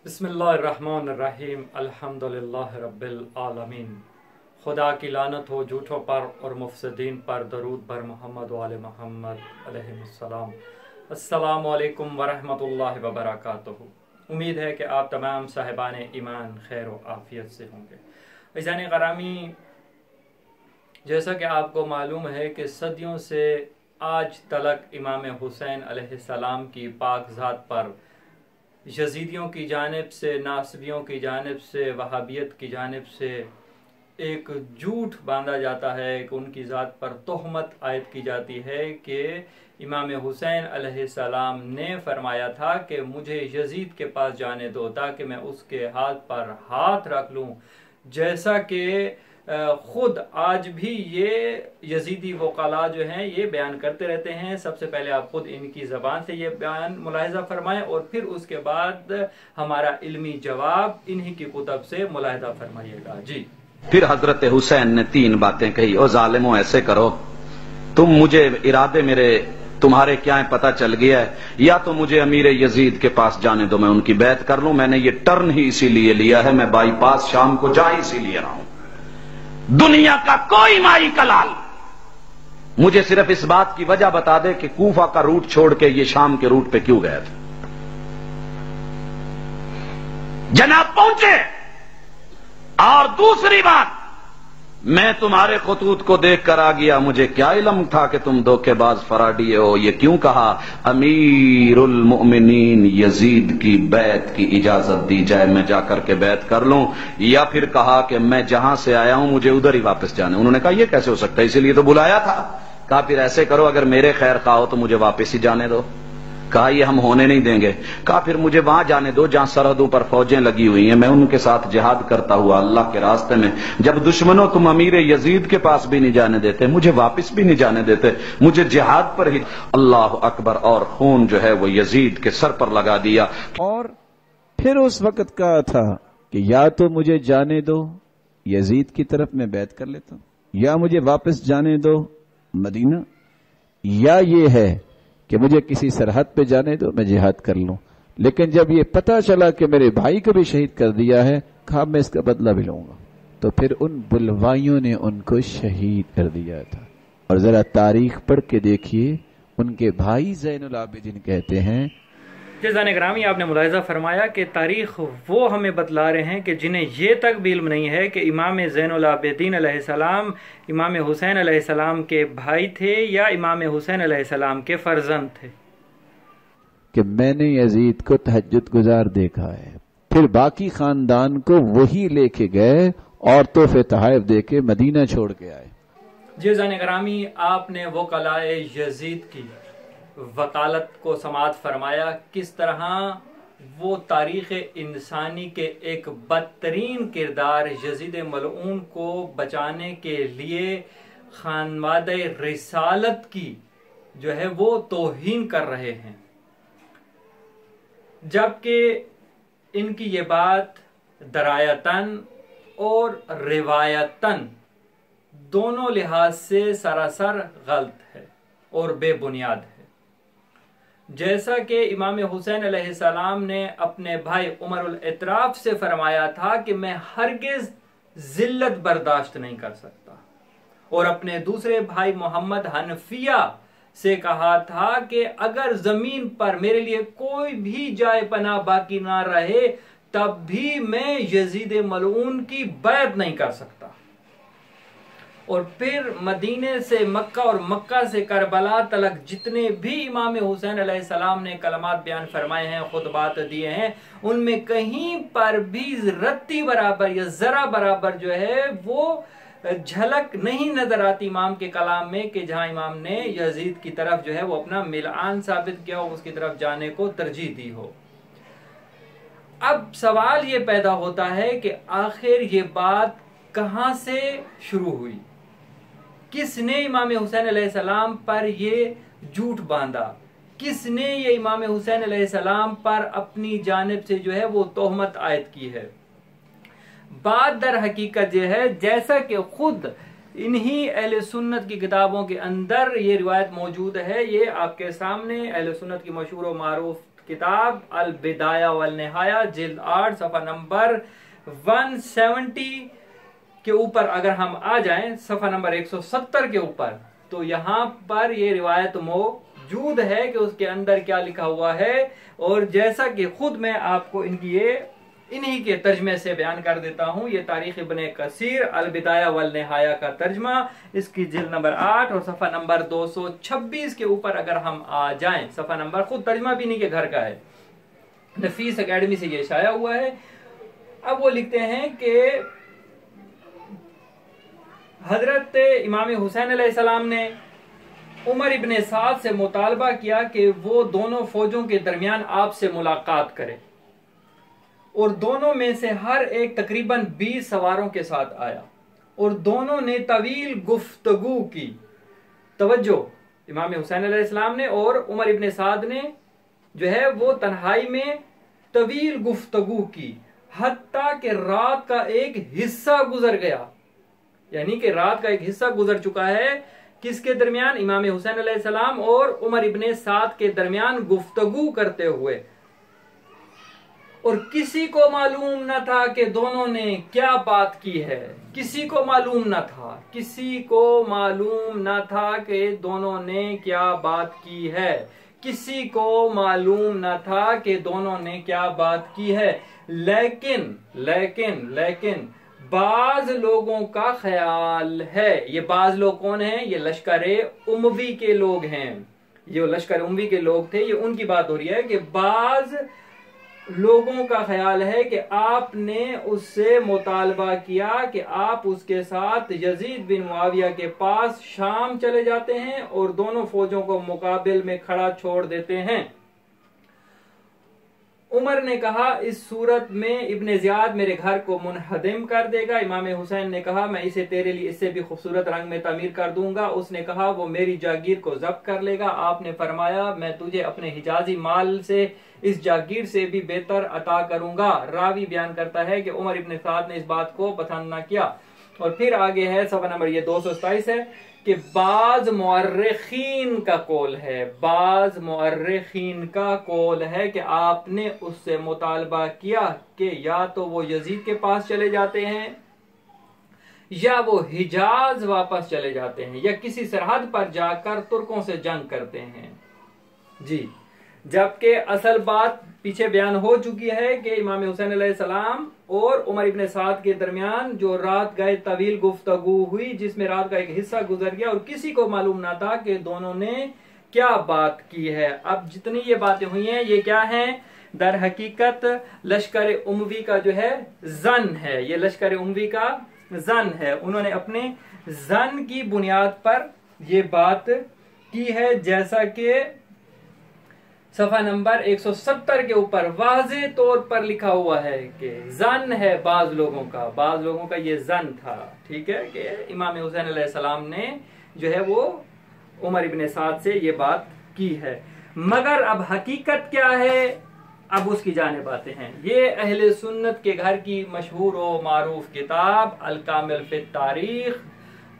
बिस्मिल्लाहिर्रहमानिर्रहीम अल्हम्दुलिल्लाह रब्बिल आलमीन। खुदा की लानत हो झूठों पर और मुफसदीन पर। दरूद बर मोहम्मद वाले मोहम्मद अलैहिस्सलाम। अस्सलामु अलैकुम वरहमतुल्लाहि वबरकातुहू। उम्मीद है कि आप तमाम साहिबान ईमान खैर व आफियत से होंगे। अज़ीज़ान ग़रामी, जैसा कि आपको मालूम है कि सदियों से आज तलक इमाम हुसैन अलैहिस्सलाम की पाक ज़ात पर यजीदियों की जानिब से, नासबियों की जानिब से, वहाबियत की जानिब से एक झूठ बांधा जाता है कि उनकी ज़ात पर तोहमत आयद की जाती है कि इमाम हुसैन अलैहिस्सलाम ने फरमाया था कि मुझे यजीद के पास जाने दो ताकि मैं उसके हाथ पर हाथ रख लूँ। जैसा कि खुद आज भी ये यजीदी वकाला जो हैं ये बयान करते रहते हैं। सबसे पहले आप खुद इनकी ज़बान से ये बयान मुलाहिज़ा फरमाएं और फिर उसके बाद हमारा इल्मी जवाब इन्हीं की कुतब से मुलाहिज़ा फरमाइएगा। जी। फिर हजरत हुसैन ने तीन बातें कही। ओ जालिमो, ऐसे करो, तुम मुझे इरादे मेरे तुम्हारे क्या है पता चल गया है, या तो मुझे अमीर यजीद के पास जाने दो, मैं उनकी बैत कर लूं। मैंने ये टर्न ही इसीलिए लिया है, मैं बाईपास शाम को जा इसीलिए रहा हूं। दुनिया का कोई माई कलाल मुझे सिर्फ इस बात की वजह बता दे कि कूफा का रूट छोड़ के ये शाम के रूट पे क्यों गए थे। जनाब पहुंचे। और दूसरी बात, मैं तुम्हारे खतूत को देखकर आ गया, मुझे क्या इल्म था कि तुम धोखेबाज फराडिये हो। ये क्यों कहा अमीरुल मोमिनीन यजीद की बैत की इजाजत दी जाए, मैं जाकर के बैत कर लूं, या फिर कहा कि मैं जहां से आया हूं मुझे उधर ही वापस जाना। उन्होंने कहा यह कैसे हो सकता है, इसीलिए तो बुलाया था। कहा फिर ऐसे करो, अगर मेरे खैर खा हो तो मुझे वापस ही जाने दो। कहा ये हम होने नहीं देंगे। कहा फिर मुझे वहां जाने दो जहां सरहदों पर फौजें लगी हुई हैं, मैं उनके साथ जिहाद करता हुआ अल्लाह के रास्ते में। जब दुश्मनों तुम अमीर यजीद के पास भी नहीं जाने देते, मुझे वापस भी नहीं जाने देते, मुझे जिहाद पर ही। अल्लाह अकबर। और खून जो है वो यजीद के सर पर लगा दिया। और फिर उस वक्त कहा था कि या तो मुझे जाने दो यजीद की तरफ मैं बैत कर लेता हूं, या मुझे वापस जाने दो मदीना, या ये है कि मुझे किसी सरहद पे जाने दो मैं जिहाद कर लूं। लेकिन जब ये पता चला कि मेरे भाई को भी शहीद कर दिया है, कहा मैं इसका बदला भी लूंगा। तो फिर उन बुलवाइयों ने उनको शहीद कर दिया था। और जरा तारीख पढ़ के देखिए, उनके भाई ज़ैनुल आबिदीन कहते हैं। ज़ान ग्रामी, आपने मुलाहिज़ा फरमाया कि तारीख़ वो हमें बतला रहे हैं कि जिन्हें ये तक भी इल्म नहीं है कि इमाम ज़ैनुल आबिदीन अलैहिस्सलाम इमाम हुसैन अलैहिस्सलाम के भाई थे या इमाम हुसैन अलैहिस्सलाम के फर्जंद थे। कि मैंने यजीद को तहज्जुद गुजार देखा है, फिर बाकी खानदान को वही लेके गए और तोहफे तोहफ़ दे के मदीना छोड़ के आए। जी ज़ान ग्रामी, आपने वो कलाए यजीद की वकालत को समाअत फरमाया, किस तरह वो तारीख़ इंसानी के एक बदतरीन किरदार यजीद मलऊन को बचाने के लिए खानवादे रिसालत की जो है वो तौहीन कर रहे हैं, जबकि इनकी ये बात दरायतन और रिवायतन दोनों लिहाज से सरासर गलत है और बेबुनियाद है। जैसा कि इमाम हुसैन अलैहिस्सलाम ने अपने भाई उमरुल इतराफ से फरमाया था कि मैं हरगिज जिल्लत बर्दाश्त नहीं कर सकता, और अपने दूसरे भाई मोहम्मद हनफिया से कहा था कि अगर जमीन पर मेरे लिए कोई भी जाए पनाह बाकी ना रहे तब भी मैं यजीद मलऊन की बैत नहीं कर सकता। और फिर मदीने से मक्का और मक्का से करबला तलक जितने भी इमाम हुसैन अलैहिस्सलाम ने कलमात बयान फरमाए हैं, खुतबात दिए हैं, उनमें कहीं पर भी रत्ती बराबर या जरा बराबर जो है वो झलक नहीं नजर आती इमाम के कलाम में कि जहां इमाम ने यजीद की तरफ जो है वो अपना मिलान साबित किया हो, उसकी तरफ जाने को तरजीह दी हो। अब सवाल ये पैदा होता है कि आखिर ये बात कहां से शुरू हुई, किसने इमाम हुसैन अलैहिस्सलाम पर ये झूठ बांधा, किसने ये इमाम हुसैन अलैहिस्सलाम पर अपनी जानिब से जो है वो तोहमत आयद की है। बात दर हकीकत ये है, जैसा कि खुद इन्हीं अहले सुन्नत की किताबों के अंदर ये रिवायत मौजूद है, ये आपके सामने अहले सुन्नत की मशहूर और मारूफ किताब अल बिदाया वल निहाया जिल्द 8 सफा नंबर 170 के ऊपर अगर हम आ जाएं, सफा नंबर 170 के ऊपर, तो यहां पर ये रिवायत मौजूद है कि उसके अंदर क्या लिखा हुआ है। और जैसा कि खुद मैं आपको इन्हीं के तर्जमे से बयान कर देता हूं, ये तारीख इब्ने कसीर अल बिदाया वल निहाया का तर्जमा, इसकी जिल्द नंबर 8 और सफा नंबर 226 के ऊपर अगर हम आ जाएं, सफा नंबर, खुद तर्जमा भी इन्हीं के घर का है, नफीस एकेडमी से ये शाया हुआ है। अब वो लिखते हैं कि हजरत इमाम हुसैन अलैहिस्सलाम ने उमर इब्ने साद से मुतालबा किया कि वो दोनों फौजों के दरमियान आपसे मुलाकात करे, और दोनों में से हर एक तकरीबन 20 सवारों के साथ आया, और दोनों ने तवील गुफ्तगू की। तवज्जो, इमाम हुसैन अलैहिस्सलाम ने और उमर इब्ने साद ने जो है वो तन्हाई में तवील गुफ्तगू की, हत्ता कि रात का एक हिस्सा गुजर गया, यानी कि रात का एक हिस्सा गुजर चुका है। किसके दरमियान? इमाम हुसैन अलैहिस्सलाम और उमर इब्ने साद के दरमियान गुफ्तगू करते हुए, और किसी को मालूम न था कि दोनों ने क्या बात की है। किसी को मालूम न था, किसी को मालूम न था कि दोनों ने क्या बात की है, किसी को मालूम न था कि दोनों ने क्या बात की है। लेकिन लेकिन लेकिन बाज लोगों का ख्याल है, ये बाज लोग कौन हैं? ये लश्कर उमवी के लोग हैं, ये लश्कर उमवी के लोग थे, ये उनकी बात हो रही है कि बाज लोगों का ख्याल है कि आपने उससे मुतालबा किया कि आप उसके साथ यजीद बिन मुआविया के पास शाम चले जाते हैं और दोनों फौजों को मुकाबिल में खड़ा छोड़ देते हैं। उमर ने कहा, इस सूरत में इब्ने ज़ियाद मेरे घर को मुनहदिम कर देगा। इमाम हुसैन ने कहा, मैं इसे तेरे लिए इससे भी खूबसूरत रंग में तामीर कर दूंगा। उसने कहा, वो मेरी जागीर को जब्त कर लेगा। आपने फरमाया, मैं तुझे अपने हिजाजी माल से इस जागीर से भी बेहतर अता करूंगा। रावी बयान करता है कि उमर इब्ने साद ने इस बात को पसंद न किया। और फिर आगे है सफा नंबर ये 227 है कि बाज मुअर्रिखीन का कौल है, बाज मुअर्रिखीन का कौल है कि आपने उससे मुतालबा किया कि या तो वो यजीद के पास चले जाते हैं या वो हिजाज वापस चले जाते हैं या किसी सरहद पर जाकर तुर्कों से जंग करते हैं। जी, जबकि असल बात पीछे बयान हो चुकी है कि इमाम हुसैन अलैहिस्सलाम और उमर इब्ने साद के दरमियान जो रात गए तवील गुफ्तगू हुई, जिसमें रात का एक हिस्सा गुजर गया और किसी को मालूम ना था कि दोनों ने क्या बात की है। अब जितनी ये बातें हुई हैं, ये क्या हैं? दर हकीकत लश्कर उमवी का जो है जन है, ये लश्कर उमवी का जन है। उन्होंने अपने जन की बुनियाद पर ये बात की है, जैसा कि सफा नंबर 170 के ऊपर वाज़े तौर पर लिखा हुआ है कि जन है बाज लोगों का ये जन था। ठीक है कि इमाम हुसैन अलैहिस्सलाम ने जो है वो उमर इब्ने साद से ये बात की है। मगर अब हकीकत क्या है, अब उसकी जानिब आते हैं। ये अहले सुन्नत के घर की मशहूर व मारूफ किताब अल कामिल फित तारीख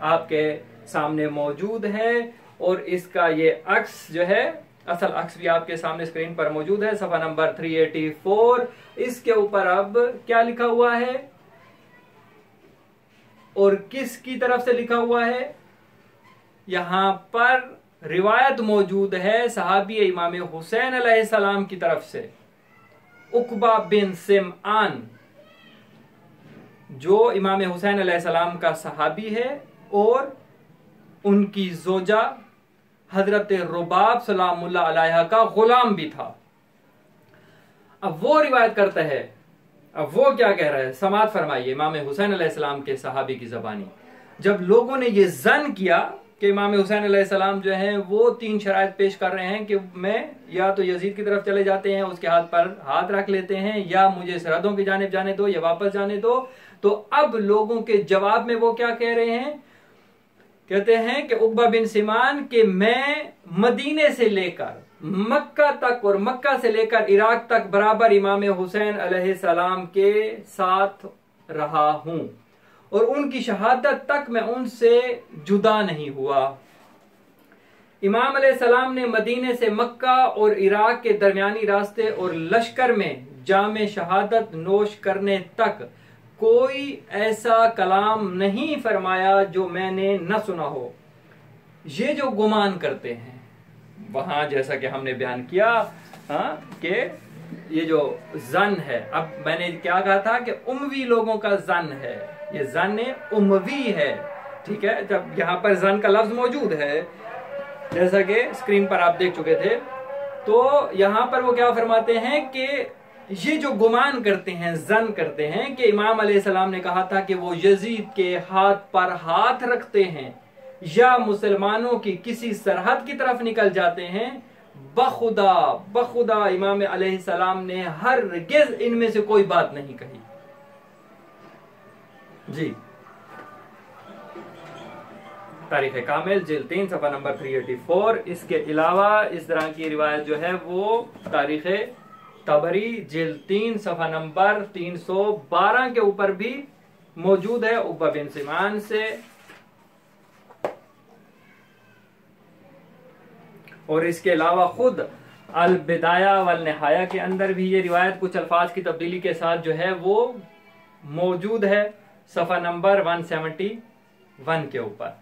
आपके सामने मौजूद है, और इसका ये अक्स जो है, असल अक्स भी आपके सामने स्क्रीन पर मौजूद है, सफा नंबर 384। इसके ऊपर अब क्या लिखा हुआ है और किसकी तरफ से लिखा हुआ है? यहां पर रिवायत मौजूद है सहाबी इमाम हुसैन अलैहिस्सलाम की तरफ से, उकबा बिन सिमआन, जो इमाम हुसैन अलैहिस्सलाम का सहाबी है और उनकी जोजा हजरत रुबाब सलामुल्लाह अलैहा का गुलाम भी था। अब वो रिवायत करता है, अब वो क्या कह रहा है, समात फरमाइए इमाम हुसैन अलैहिस्सलाम के सहाबी की जबानी। जब लोगों ने ये जन किया कि इमाम हुसैन अलैहिस्सलाम जो हैं वो 3 शराइत पेश कर रहे हैं कि मैं या तो यजीद की तरफ चले जाते हैं, उसके हाथ पर हाथ रख लेते हैं, या मुझे सरहदों की जानिब जाने दो या वापस जाने दो, तो अब लोगों के जवाब में वो क्या कह रहे हैं? कहते हैं कि उकबा बिन सिमान कि मैं मदीने से लेकर मक्का तक और मक्का से लेकर इराक तक बराबर इमाम हुसैन अलैहिस्सलाम के साथ रहा हूं और उनकी शहादत तक मैं उनसे जुदा नहीं हुआ। इमाम अलैहिस्सलाम ने मदीने से मक्का और इराक के दरमियानी रास्ते और लश्कर में जामे शहादत नोश करने तक कोई ऐसा कलाम नहीं फरमाया जो मैंने न सुना हो। ये जो गुमान करते हैं वहां, जैसा कि हमने बयान किया कि ये जो जन है, अब मैंने क्या कहा था कि उमवी लोगों का जन है, ये जन उमवी है, ठीक है। जब यहां पर जन का लफ्ज मौजूद है, जैसा कि स्क्रीन पर आप देख चुके थे, तो यहां पर वो क्या फरमाते हैं कि ये जो गुमान करते हैं, जन करते हैं कि इमाम अलैहिस्सलाम ने कहा था कि वो यजीद के हाथ पर हाथ रखते हैं या मुसलमानों की किसी सरहद की तरफ निकल जाते हैं, बखुदा इमाम अलैहिस्सलाम ने हरगिज़ इनमें से कोई बात नहीं कही। जी, तारीख कामिल जिल्द 3 सफ़ा नंबर 384। इसके अलावा इस तरह की रिवायत जो है वो तारीख तबरी जिल्द 3 सफ़ा नंबर 312 के ऊपर भी मौजूद है, उक़बा बिन सिमान से। और इसके अलावा खुद अल बिदाया वल निहाया के अंदर भी ये रिवायत कुछ अल्फाज की तब्दीली के साथ जो है वो मौजूद है, सफ़ा नंबर 171 के ऊपर,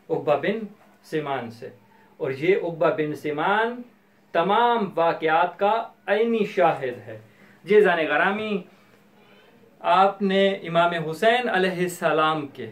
उक़बा बिन सिमान से। और ये उक़बा बिन सिमान तमाम वाक़यात का ऐनी शाहिद है। जी जाने गरामी, आपने इमाम हुसैन अलैहिस्सलाम के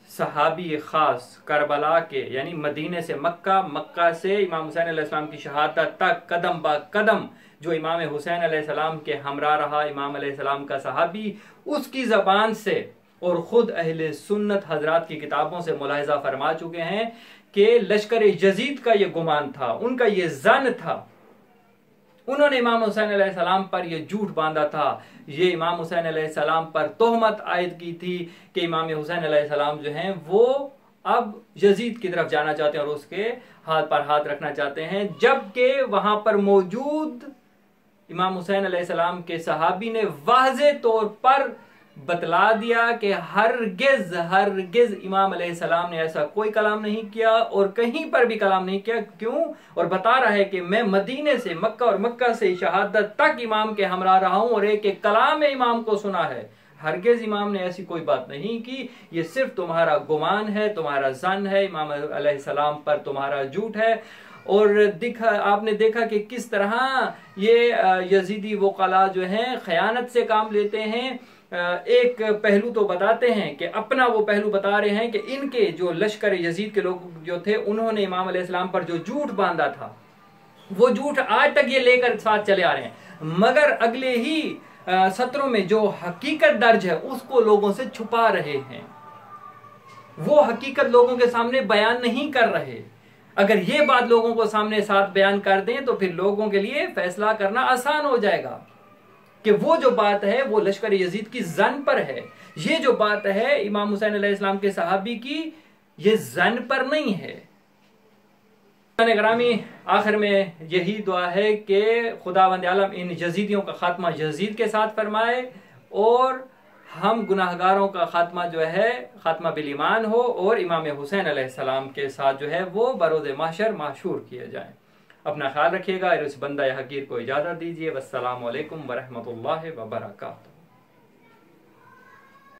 सहाबी खास करबला के, यानी मदीने से मक्का, मक्का से इमाम हुसैन अलैहिस्सलाम की शहादत तक कदम बा कदम जो इमाम हुसैन अलैहिस्सलाम के हमरा रहा, इमाम अलैहिस्सलाम का सहाबी, उसकी जबान से और खुद अहले सुन्नत हजरात की किताबों से मुलाहिजा फरमा चुके हैं कि लश्कर यजीद का ये गुमान था, उनका ये जन था, उन्होंने इमाम हुसैन अलैहिस्सलाम पर ये झूठ बांधा था, ये इमाम हुसैन अलैहिस्सलाम पर तोहमत आयद की थी कि इमाम हुसैन अलैहिस्सलाम जो हैं वो अब यजीद की तरफ जाना चाहते हैं और उसके हाथ पर हाथ रखना चाहते हैं, जबकि वहां पर मौजूद इमाम हुसैन अलैहिस्सलाम के सहाबी ने वाज़े तौर पर बतला दिया कि हरगिज इमाम अलैहिस्सलाम ने ऐसा कोई कलाम नहीं किया और कहीं पर भी कलाम नहीं किया। क्यों? और बता रहा है कि मैं मदीने से मक्का और मक्का से शहादत तक इमाम के हमरा रहा हूं और एक एक कलाम इमाम को सुना है। हरगिज इमाम ने ऐसी कोई बात नहीं की, ये सिर्फ तुम्हारा गुमान है, तुम्हारा जन है, इमाम अलैहिस्सलाम पर तुम्हारा झूठ है। और आपने देखा कि किस तरह ये यजीदी वकला जो हैं खयानत से काम लेते हैं। एक पहलू तो बताते हैं कि अपना वो पहलू बता रहे हैं कि इनके जो लश्कर यजीद के लोग जो थे उन्होंने इमाम अलैहिस्सलाम पर जो झूठ बांधा था वो झूठ आज तक ये लेकर साथ चले आ रहे हैं, मगर अगले ही सत्रों में जो हकीकत दर्ज है उसको लोगों से छुपा रहे हैं, वो हकीकत लोगों के सामने बयान नहीं कर रहे। अगर ये बात लोगों को सामने साथ बयान कर दें तो फिर लोगों के लिए फैसला करना आसान हो जाएगा कि वो जो बात है वो लश्कर यजीद की जन पर है, ये जो बात है इमाम हुसैन अलैहिस्सलाम के सहाबी की ये जन पर नहीं है। ग्रामी, आखिर में यही दुआ है कि खुदावंद आलम इन यजीदियों का खात्मा यजीद के साथ फरमाए और हम गुनाहगारों का खात्मा जो है खात्मा बिल ईमान हो और इमाम हुसैन अलैहिस्सलाम के साथ जो है वो बरोज़ महशर माशूर किए जाएं। अपना ख्याल रखिएगा और इस बंदा हकीर को इजाजत दीजिए। वस्सलामु अलैकुम वरहमतुल्लाहि वबरकातुहू।